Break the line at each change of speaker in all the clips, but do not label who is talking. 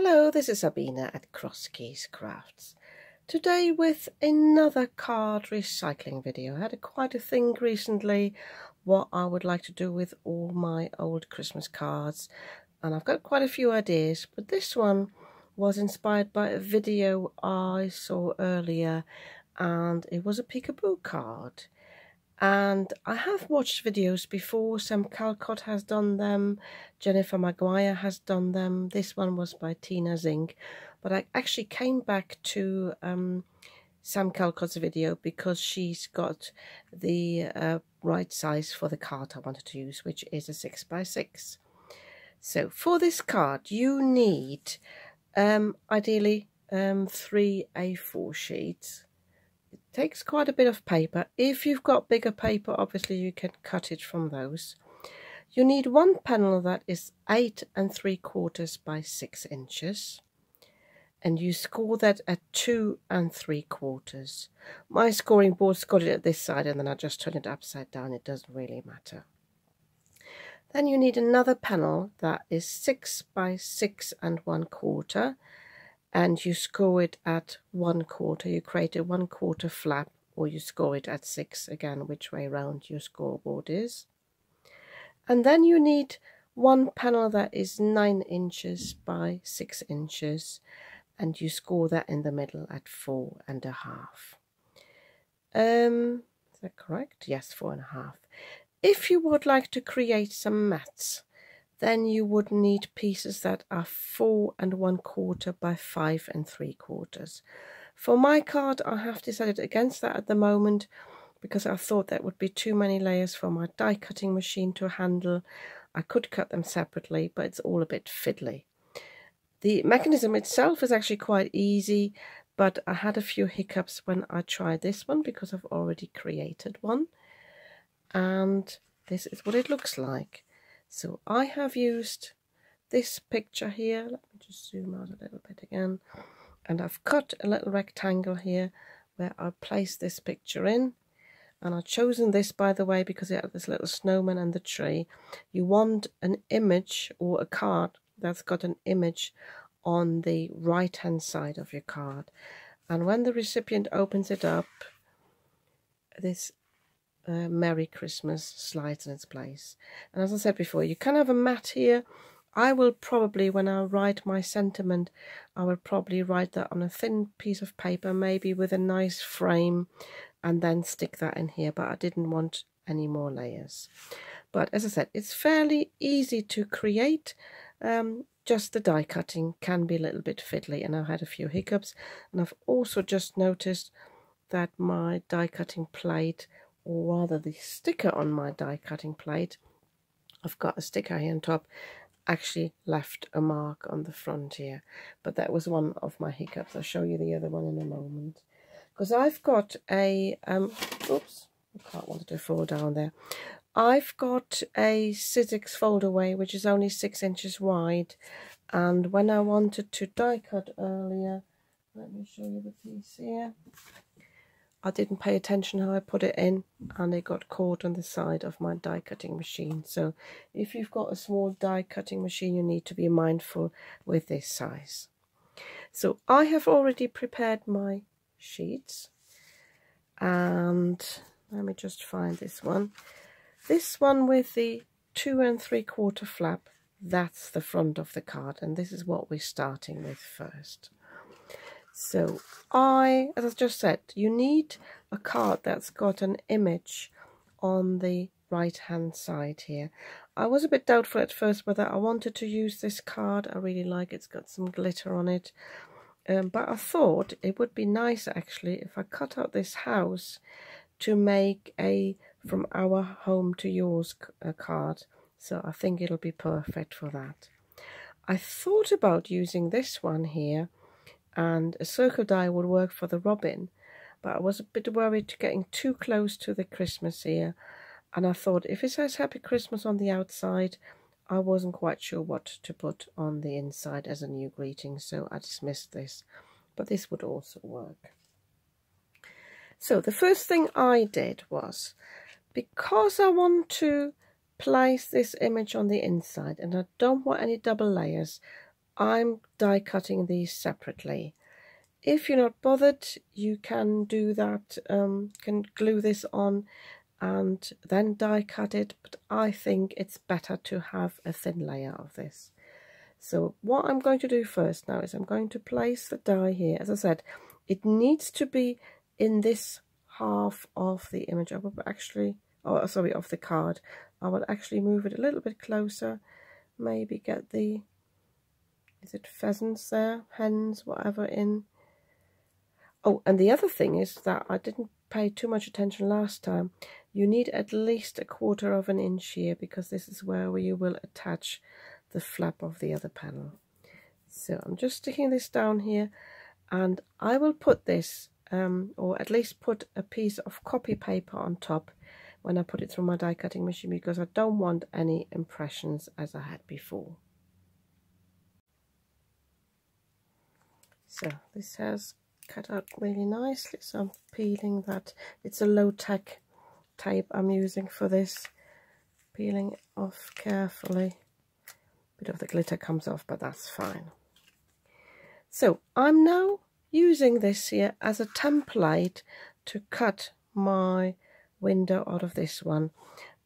Hello, this is Sabina at Cross Keys Crafts. Today with another card recycling video. I had quite a thing recently what I would like to do with all my old Christmas cards, and I've got quite a few ideas, but this one was inspired by a video I saw earlier, and it was a Peekaboo card. And I have watched videos before. Sam Calcott has done them, Jennifer Maguire has done them. This one was by Tina Zink, but I actually came back to Sam Calcott's video because she's got the right size for the card I wanted to use, which is a 6x6. So for this card you need ideally 3 A4 sheets. Takes quite a bit of paper. If you've got bigger paper, obviously you can cut it from those. You need one panel that is 8 3/4 by 6 inches, and you score that at 2 3/4. My scoring board's got it at this side, and then I just turn it upside down. It doesn't really matter. Then you need another panel that is 6 by 6 1/4. And you score it at 1/4. You create a 1/4 flap, or you score it at 6, again which way round your scoreboard is. And then you need one panel that is 9 inches by 6 inches, and you score that in the middle at 4.5. Is that correct? Yes, 4.5. If you would like to create some mats, then you would need pieces that are 4 1/4 by 5 3/4. For my card, I have decided against that at the moment because I thought that would be too many layers for my die cutting machine to handle. I could cut them separately, but it's all a bit fiddly. The mechanism itself is actually quite easy, but I had a few hiccups when I tried this one because I've already created one. And this is what it looks like. So I have used this picture here. Let me just zoom out a little bit again. And I've cut a little rectangle here where I place this picture in. And I've chosen this, by the way, because it has this little snowman and the tree. You want an image or a card that's got an image on the right hand side of your card. And when the recipient opens it up, this Merry Christmas slides in its place. And as I said before, you can have a mat here. I will probably, when I write my sentiment, I will probably write that on a thin piece of paper, maybe with a nice frame, and then stick that in here, but I didn't want any more layers. But as I said, it's fairly easy to create. Just the die cutting can be a little bit fiddly, and I had a few hiccups. And I've also just noticed that my die cutting plate, or rather the sticker on my die cutting plate, I've got a sticker here on top, actually left a mark on the front here, but that was one of my hiccups. I'll show you the other one in a moment, because I've got a oops, I can't want it to fall down there. I've got a Sizzix fold away which is only 6 inches wide, and when I wanted to die cut earlier, let me show you the piece here, I didn't pay attention how I put it in, and it got caught on the side of my die cutting machine. So if you've got a small die cutting machine, you need to be mindful with this size. So I have already prepared my sheets, and let me just find this one. This one with the 2 3/4 flap, that's the front of the card, and this is what we're starting with first. So as I just said, you need a card that's got an image on the right hand side here. I was a bit doubtful at first whether I wanted to use this card. I really like it. It's got some glitter on it. But I thought it would be nice actually if I cut out this house to make a From Our Home to Yours card. So I think it'll be perfect for that. I thought about using this one here, and a circle die would work for the robin, but I was a bit worried to getting too close to the Christmas here, and I thought if it says Happy Christmas on the outside, I wasn't quite sure what to put on the inside as a new greeting, so I dismissed this, but this would also work. So the first thing I did was, because I want to place this image on the inside and I don't want any double layers, I'm die cutting these separately. If you're not bothered, you can do that, can glue this on and then die cut it, but I think it's better to have a thin layer of this. So what I'm going to do first now is I'm going to place the die here. As I said, it needs to be in this half of the image. I will actually, oh sorry, of the card. I will actually move it a little bit closer, maybe get the, is it pheasants there, hens, whatever in. Oh, and the other thing is that I didn't pay too much attention last time. You need at least 1/4 of an inch here, because this is where you will attach the flap of the other panel. So I'm just sticking this down here, and I will put this, or at least put a piece of copy paper on top when I put it through my die cutting machine, because I don't want any impressions as I had before. So this has cut out really nicely, so I'm peeling that. It's a low-tech tape I'm using for this. Peeling it off carefully. A bit of the glitter comes off, but that's fine. So I'm now using this here as a template to cut my window out of this one.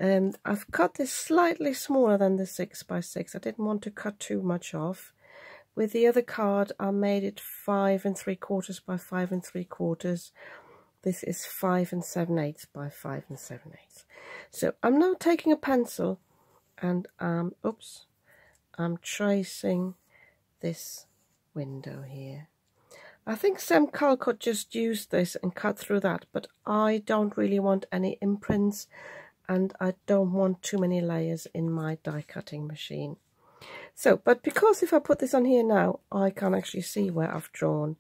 And I've cut this slightly smaller than the 6x6. I didn't want to cut too much off. With the other card, I made it 5 3/4 by 5 3/4. This is 5 7/8 by 5 7/8. So I'm now taking a pencil and I'm tracing this window here. I think Sam Callcott just used this and cut through that, but I don't really want any imprints, and I don't want too many layers in my die cutting machine. So, but because if I put this on here now, I can actually see where I've drawn.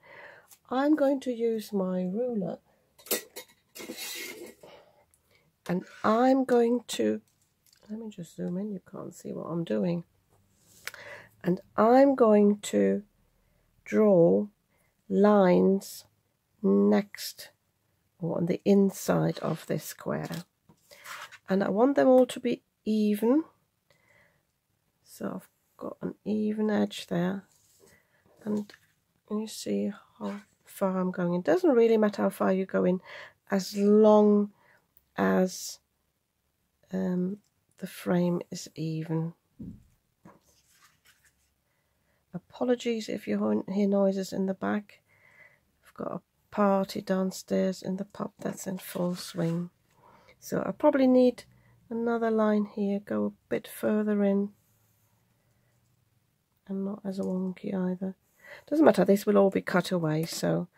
I'm going to use my ruler, and I'm going to, let me just zoom in, you can't see what I'm doing. And I'm going to draw lines next, or on the inside of this square. And I want them all to be even. So I've got an even edge there, and you see how far I'm going. It doesn't really matter how far you go in, as long as the frame is even. Apologies if you hear noises in the back. I've got a party downstairs in the pub that's in full swing. So I probably need another line here, go a bit further in. And not as wonky either. Doesn't matter, this will all be cut away, so,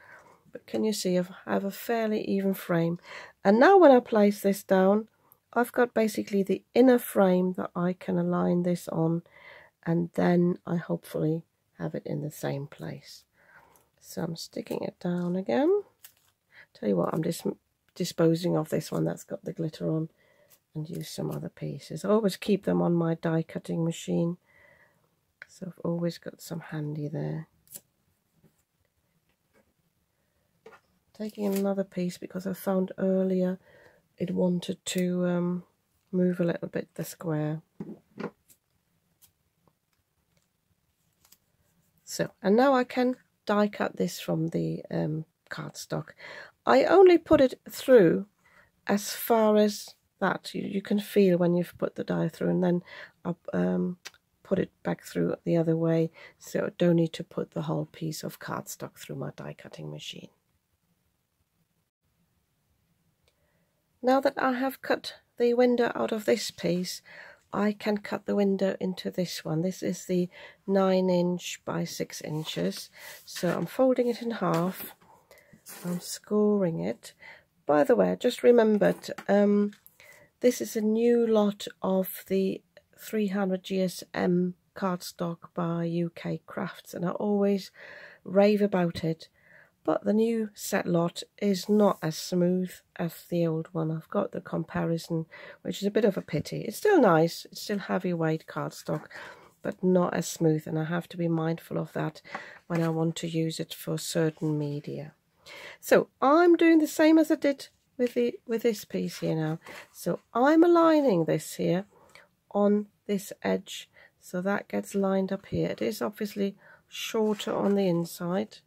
but can you see I have a fairly even frame. And now when I place this down, I've got basically the inner frame that I can align this on, and then I hopefully have it in the same place. So I'm sticking it down again. Tell you what, I'm just disposing of this one that's got the glitter on, and use some other pieces. I always keep them on my die cutting machine, so I've always got some handy there. Taking another piece because I found earlier it wanted to move a little bit the square. So, and now I can die cut this from the cardstock. I only put it through as far as that. You can feel when you've put the die through, and then I put it back through the other way, so I don't need to put the whole piece of cardstock through my die cutting machine. Now that I have cut the window out of this piece, I can cut the window into this one. This is the 9" by 6 inches. So I'm folding it in half. I'm scoring it. By the way, I just remembered, this is a new lot of the 300 GSM cardstock by UK Crafts, and I always rave about it. But the new set lot is not as smooth as the old one. I've got the comparison, which is a bit of a pity. It's still nice, it's still heavyweight cardstock, but not as smooth, and I have to be mindful of that when I want to use it for certain media. So I'm doing the same as I did with this piece here now. So I'm aligning this here on this edge, so that gets lined up here. It is obviously shorter on the inside.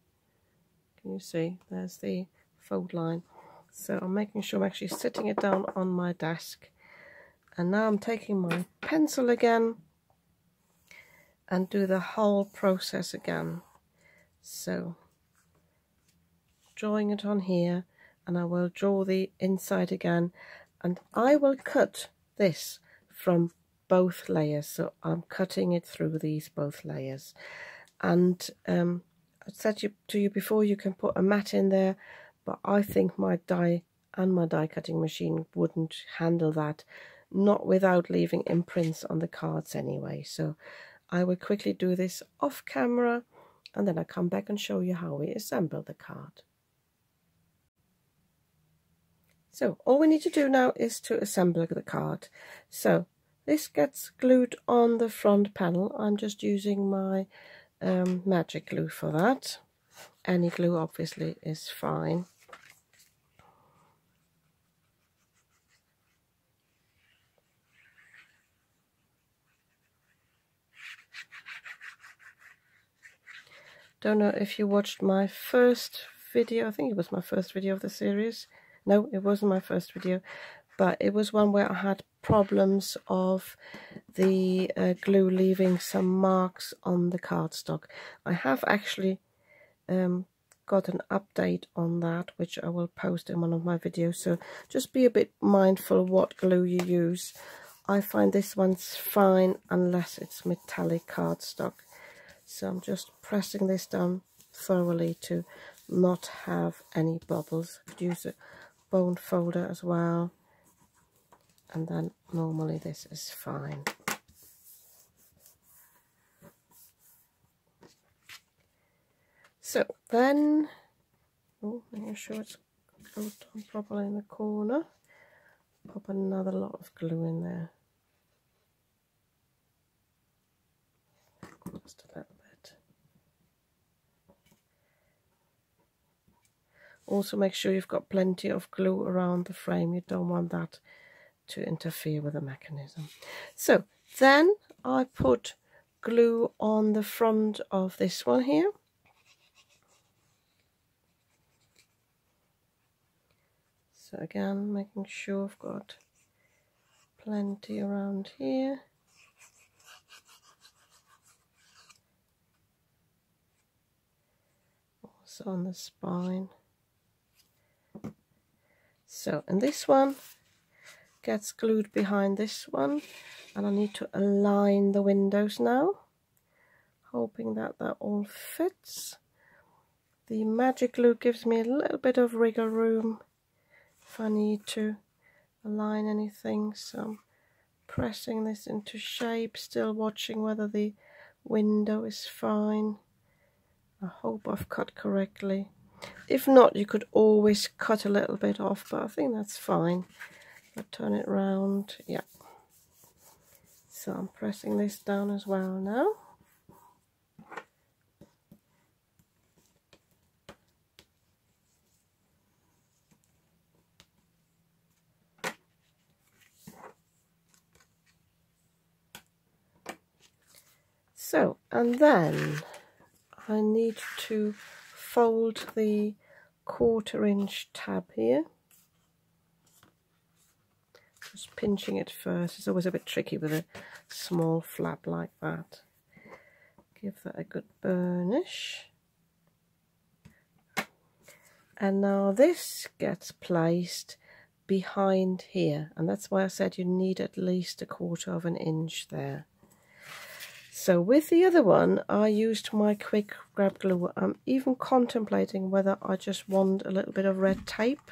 Can you see? There's the fold line. So I'm making sure I'm actually sitting it down on my desk. And now I'm taking my pencil again and do the whole process again. So drawing it on here, and I will draw the inside again, and I will cut this from both layers. So I'm cutting it through these both layers. And I said to you before, you can put a mat in there, but I think my die and my die cutting machine wouldn't handle that, not without leaving imprints on the cards anyway. So I will quickly do this off camera, and then I come back and show you how we assemble the card. So all we need to do now is to assemble the card. So this gets glued on the front panel. I'm just using my magic glue for that. Any glue obviously is fine. Don't know if you watched my first video. I think it was my first video of the series. No, it wasn't my first video, but it was one where I had problems of the glue leaving some marks on the cardstock. I have actually got an update on that, which I will post in one of my videos, so just be a bit mindful what glue you use. I find this one's fine unless it's metallic cardstock. So I'm just pressing this down thoroughly to not have any bubbles. I could use a bone folder as well, and then normally this is fine. So then, making sure it's glued on properly in the corner, pop another lot of glue in there. Just a little bit. Also make sure you've got plenty of glue around the frame. You don't want that to interfere with the mechanism. So then I put glue on the front of this one here. So again, making sure I've got plenty around here. Also on the spine. So, and this one gets glued behind this one, and I need to align the windows now, hoping that that all fits. The magic glue gives me a little bit of wriggle room if I need to align anything, so I'm pressing this into shape, still watching whether the window is fine. I hope I've cut correctly. If not, you could always cut a little bit off, but I think that's fine. I'll turn it round, yeah. So I'm pressing this down as well now. So, and then I need to fold the 1/4 inch tab here. Just pinching it first. It's always a bit tricky with a small flap like that. Give that a good burnish. And now this gets placed behind here, and that's why I said you need at least 1/4 inch there. So with the other one, I used my quick grab glue. I'm even contemplating whether I just want a little bit of red tape.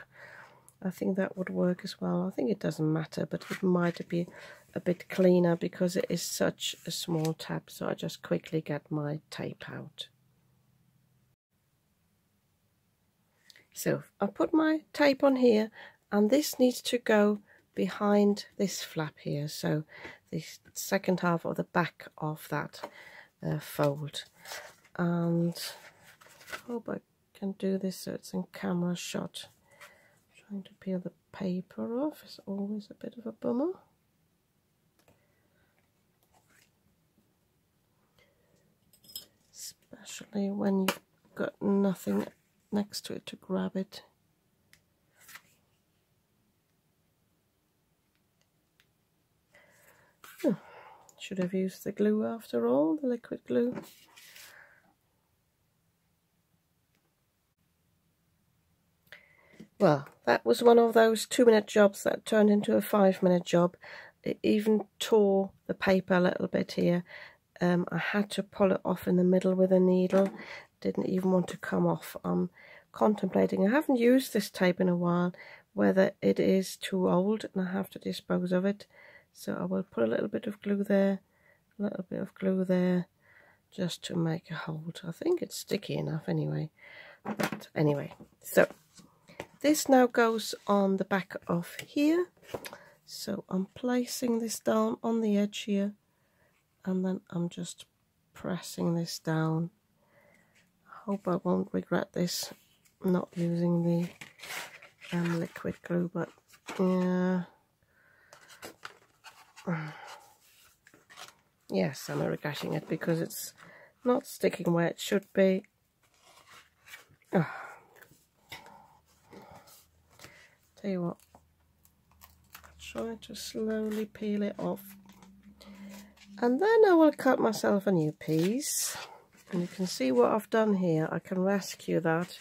I think that would work as well. I think it doesn't matter, but it might be a bit cleaner because it is such a small tab. So I just quickly get my tape out. So I put my tape on here, and this needs to go behind this flap here. So the second half of the back of that fold. And I hope I can do this so it's in camera shot. Trying to peel the paper off is always a bit of a bummer. especially when you've got nothing next to it to grab it. Oh, should have used the glue after all, the liquid glue. Well, that was one of those 2-minute jobs that turned into a 5-minute job. It even tore the paper a little bit here. I had to pull it off in the middle with a needle. Didn't even want to come off. I'm contemplating, I haven't used this tape in a while, whether it is too old and I have to dispose of it. So I will put a little bit of glue there, a little bit of glue there, just to make a hold. I think it's sticky enough anyway. But anyway, so this now goes on the back of here. So I'm placing this down on the edge here, and then I'm just pressing this down. I hope I won't regret this, not using the liquid glue, but yeah. Yes, I'm regretting it because it's not sticking where it should be. Oh. Tell you what, try to slowly peel it off, and then I will cut myself a new piece. And you can see what I've done here. I can rescue that.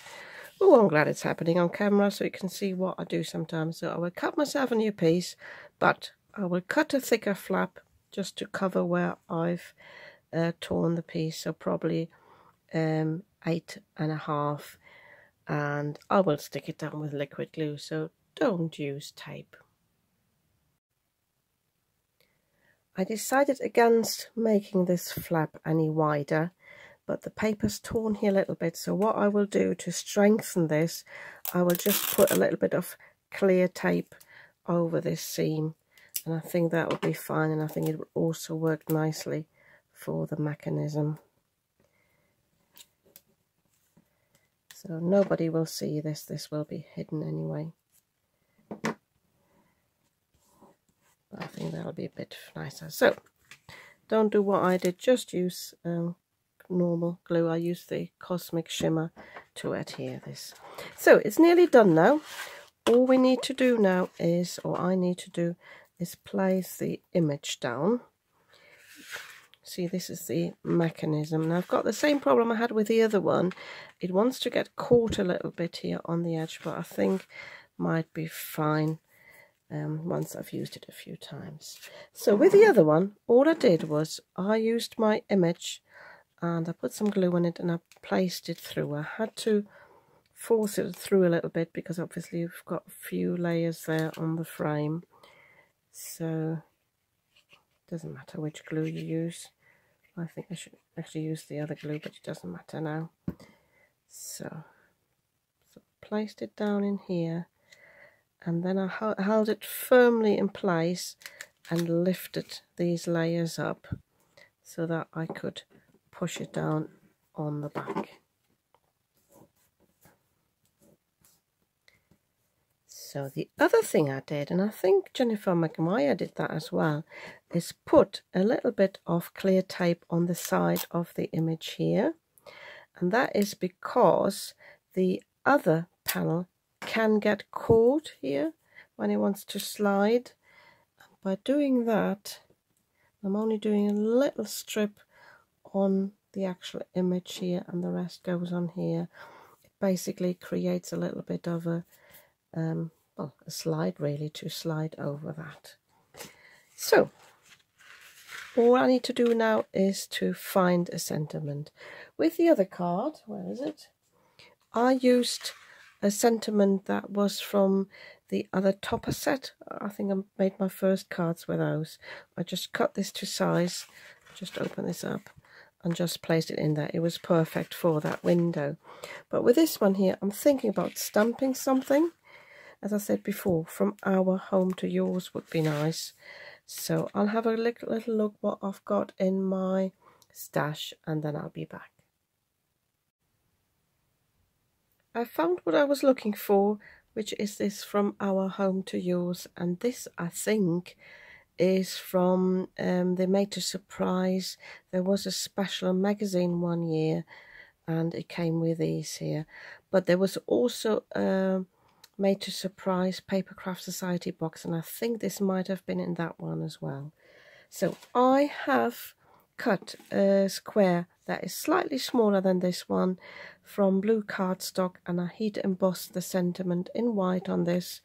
Oh, I'm glad it's happening on camera so you can see what I do sometimes. So I will cut myself a new piece, but I will cut a thicker flap just to cover where I've torn the piece. So probably 8.5, and I will stick it down with liquid glue. So don't use tape. I decided against making this flap any wider, but the paper's torn here a little bit, so what I will do to strengthen this, I will just put a little bit of clear tape over this seam, and I think that will be fine, and I think it will also work nicely for the mechanism. So nobody will see this, this will be hidden anyway. I think that'll be a bit nicer. So don't do what I did, just use normal glue. I use the Cosmic Shimmer to adhere this. So it's nearly done now. All we need to do now is, or I need to do, is place the image down. See, this is the mechanism. Now I've got the same problem I had with the other one. It wants to get caught a little bit here on the edge, but I think might be fine once I've used it a few times. So with the other one, all I did was I used my image and I put some glue on it and I placed it through. I had to force it through a little bit because obviously you've got a few layers there on the frame. So it doesn't matter which glue you use. I think I should actually use the other glue, but it doesn't matter now. So placed it down in here, and then I held it firmly in place and lifted these layers up so that I could push it down on the back. So the other thing I did, and I think Jennifer McMyer did that as well, is put a little bit of clear tape on the side of the image here. And that is because the other panel can get caught here when it wants to slide. And by doing that, I'm only doing a little strip on the actual image here and the rest goes on here. It basically creates a little bit of a well, a slide really to slide over that. So all I need to do now is to find a sentiment. With the other card, where is it? I used a sentiment that was from the other topper set. I think I made my first cards with those. I just cut this to size, just open this up and just placed it in there. It was perfect for that window. But with this one here, I'm thinking about stamping something. As I said before, from our home to yours would be nice. So I'll have a little look what I've got in my stash and then I'll be back. I found what I was looking for, which is this from our home to yours, and this I think is from the Made to Surprise. There was a special magazine one year and it came with these here. But there was also Made to Surprise Paper Craft Society box, and I think this might have been in that one as well. So I have cut a square that is slightly smaller than this one from blue cardstock, and I heat embossed the sentiment in white on this,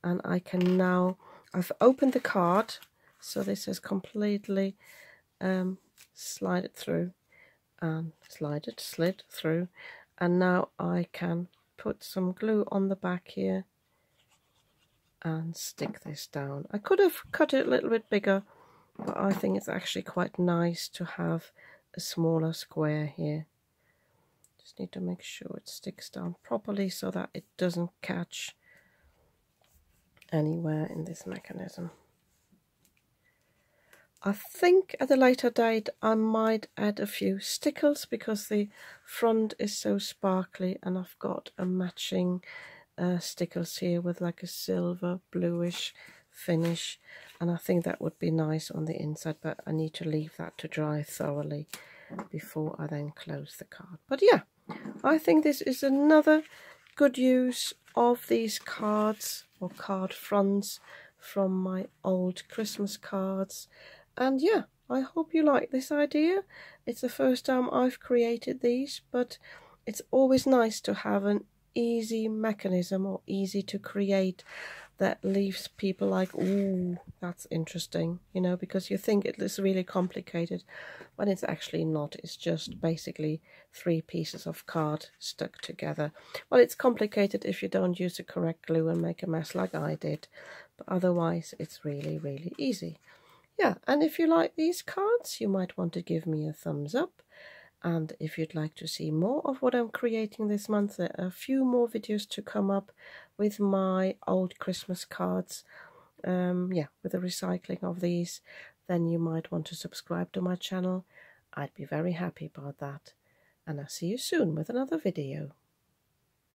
and I can now, I've opened the card, so this is completely slid through, slid through, and now I can put some glue on the back here and stick this down. I could have cut it a little bit bigger, but I think it's actually quite nice to have a smaller square here. Just need to make sure it sticks down properly so that it doesn't catch anywhere in this mechanism. I think at a later date I might add a few stickles because the front is so sparkly, and I've got a matching stickles here with like a silver bluish finish, and I think that would be nice on the inside, but I need to leave that to dry thoroughly before I then close the card. But yeah, I think this is another good use of these cards or card fronts from my old Christmas cards. And yeah, I hope you like this idea. It's the first time I've created these, but it's always nice to have an easy mechanism or easy to create that leaves people like, ooh, that's interesting, you know, because you think it is really complicated, but it's actually not. It's just basically 3 pieces of card stuck together. Well, it's complicated if you don't use the correct glue and make a mess like I did, but otherwise it's really, really easy. Yeah, and if you like these cards, you might want to give me a thumbs up. And if you'd like to see more of what I'm creating this month, there are a few more videos to come up with my old Christmas cards. Yeah, with the recycling of these, then you might want to subscribe to my channel. I'd be very happy about that. And I'll see you soon with another video.